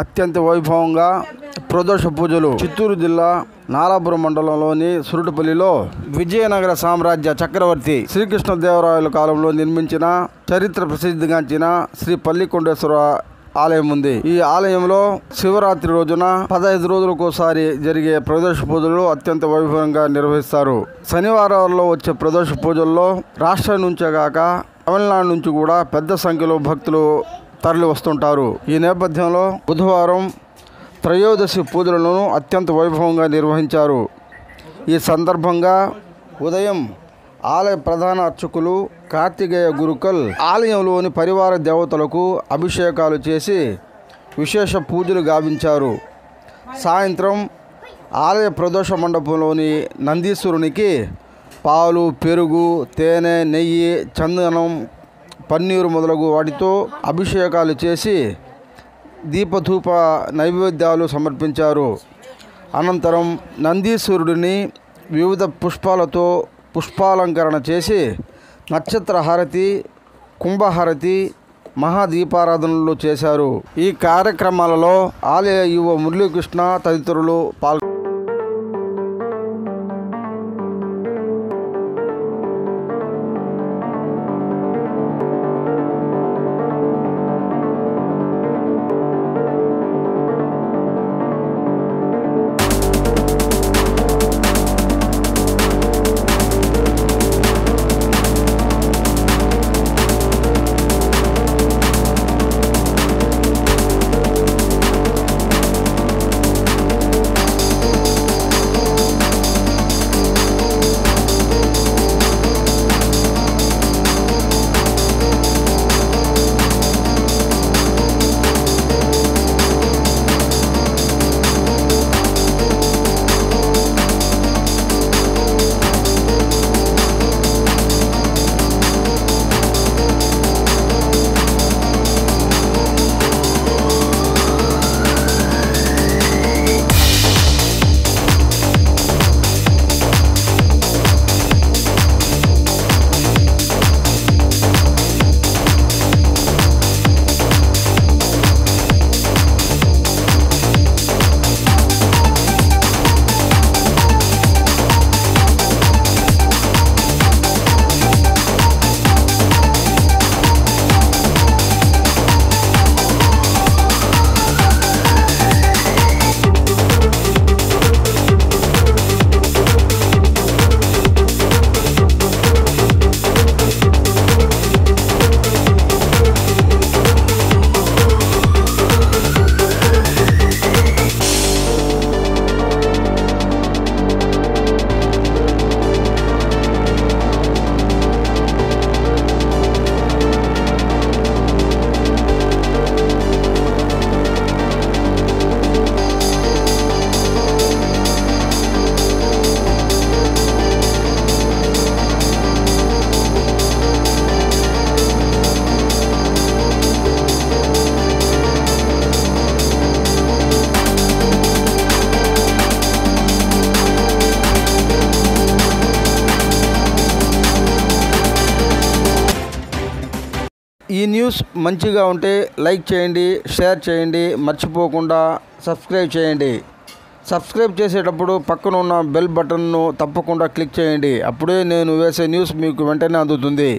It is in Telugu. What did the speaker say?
అత్యంత వైభవంగా ప్రదోష పూజలు చిత్తూరు జిల్లా నాలాపురం మండలంలోని సురుటుపల్లిలో విజయనగర సామ్రాజ్య చక్రవర్తి శ్రీకృష్ణదేవరాయల కాలంలో నిర్మించిన చరిత్ర ప్రసిద్ధిగాంచిన శ్రీ పల్లికొండేశ్వర ఆలయం ఉంది. ఈ ఆలయంలో శివరాత్రి రోజున 15 రోజులకోసారి జరిగే ప్రదోష పూజలు అత్యంత వైభవంగా నిర్వహిస్తారు. శనివారాల్లో వచ్చే ప్రదోష పూజల్లో రాష్ట్రం నుంచే కాక తమిళనాడు నుంచి కూడా పెద్ద సంఖ్యలో భక్తులు తరలి వస్తుంటారు. ఈ నేపథ్యంలో బుధవారం త్రయోదశి పూజలను అత్యంత వైభవంగా నిర్వహించారు. ఈ సందర్భంగా ఉదయం ఆలయ ప్రధాన అర్చకులు కార్తికేయ గురుకల్ ఆలయంలోని పరివార దేవతలకు అభిషేకాలు చేసి విశేష పూజలు గావించారు. సాయంత్రం ఆలయ ప్రదోష మండపంలోని నందీశ్వరునికి పాలు, పెరుగు, తేనె, నెయ్యి, చందనం, పన్నీరు మొదలగు వాటితో అభిషేకాలు చేసి దీపధూప నైవేద్యాలు సమర్పించారు. అనంతరం నందీశ్వరుడిని వివిధ పుష్పాలతో పుష్పాలంకరణ చేసి నక్షత్ర హారతి, కుంభహారతి, మహాదీపారాధనలు చేశారు. ఈ కార్యక్రమాలలో ఆలయ ఈవో మురళీకృష్ణ తదితరులు పాల్గొన్నారు. ఈ న్యూస్ మంచిగా ఉంటే లైక్ చేయండి, షేర్ చేయండి, మర్చిపోకుండా సబ్స్క్రైబ్ చేయండి. సబ్స్క్రైబ్ చేసేటప్పుడు పక్కన ఉన్న బెల్ బటన్ను తప్పకుండా క్లిక్ చేయండి. అప్పుడే నేను వేసే న్యూస్ మీకు వెంటనే అందుతుంది.